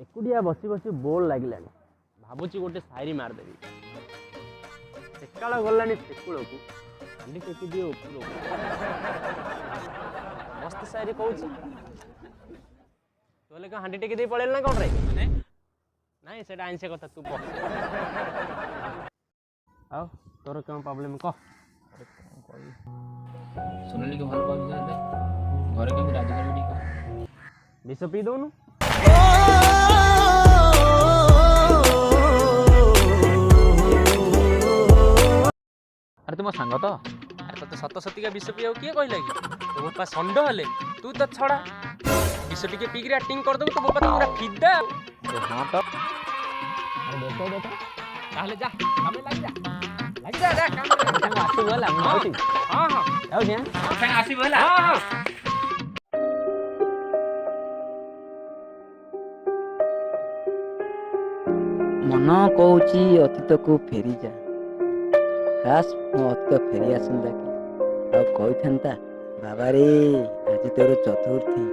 एकुटिया बसी बसी बोर लगिलानी भावुची गोटे शायरी मारदेवी सेकाल गलानी सेकूल को हांडी टेकी दिए ऊपर मस्त शायरी कहूँ तोले क्या हांडी टेकी दे पड़े ना कौन रे नहीं से आइंसे कथा तू कह आओ तोर क्या प्रॉब्लम कह सोनाली के भल पाउछ दे घरे के राजी करबी कह विष पी दोनु अरे तुम सांग तो अरे तो सत सतिका विष पिया किए कहला कि तो बापा षंड हेले तू तो छड़ा विष टिके पीक एक्टिंग कर दबु तो बापा तो पूरा फिदा हां तो अरे देखो देखो ताले जा काम में लग जा काम में आसी बोला हां हां आओ जे संग आसी बोला हां हां मन कहूची अतीत को फेरी जा खास मो अतीत फेरी आसंता कि आ कही था बाबा रे आज तोर चतुर्थी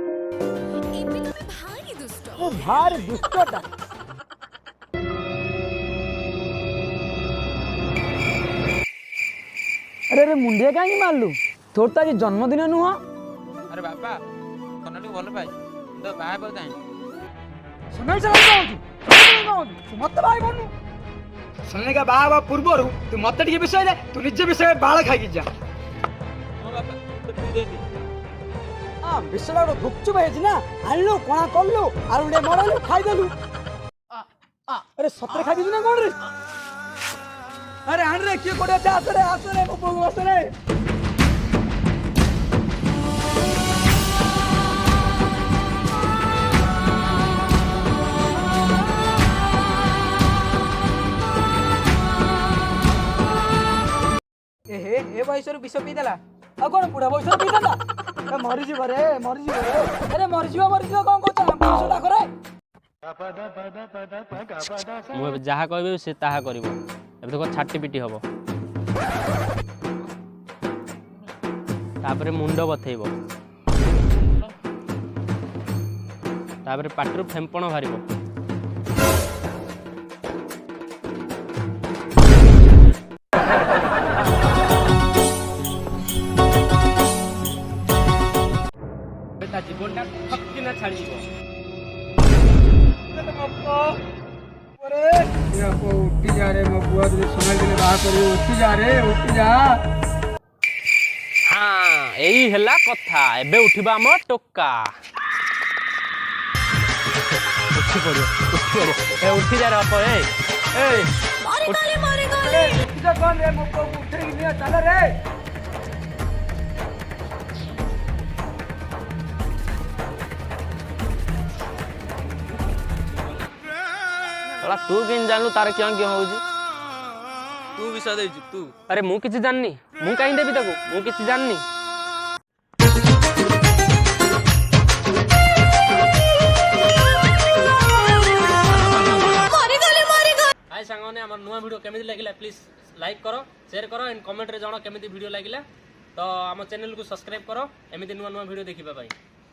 भारी दुष्टता अरे रे मुंडिया कहीं मारलु तोर तो आज जन्मदिन नुह अरे बापा सोनाली भल पाई तो बाय पर जाई सुनाई चला मत भाई बनू सुनने का बाबा पूर्वर तू मत टिके विषय दे तू निज विषय बाळ खाई जा ओ बापा तो तू दे दे हां विषय रो गुपचुप है ना आलू कोना करलु आलूडे मरलु खाई देलु अरे सत्र खाई दिनु ना कोन रे अरे आन रे के कोडे आस रे बबू आस रे ए बयसर विष पी देला आ कोन बुढ़ा बयसर पी देला ए मरि जीव रे अरे मरि जीव कोन कोच विषटा करे मु जहा कहबे से ताहा करबो अब देखो छाटी पिटी हबो तापरे मुंड बथेइबो तापरे पाटरू फेंपण भारिबो बेटा जीवनटा फक्की ना छाड़ी जीवो उठी जा रे मो बुआ तुझे समझ ले बाहर करियो उठी जा हाँ यही हैला कथा एबे उठिबा हम टोका उठी पड़ियो ए उठी जा रे अपो ए मारे उठी जा कौन रे मो को उठे कि नहीं चल रे तू किन जानलु तार क्यों क्यों होउजी तू विषय दे तू अरे मु किछि जाननी मु काई देबी ताको मु किछि जाननी हाय सांगने हमर नुवा वीडियो केमिति लागिला प्लीज लाइक करो शेयर करो एंड कमेंट रे जणो केमिति वीडियो लागिला तो हम चैनल को सब्सक्राइब करो एमिति नुवा नुवा वीडियो देखिबा भाई।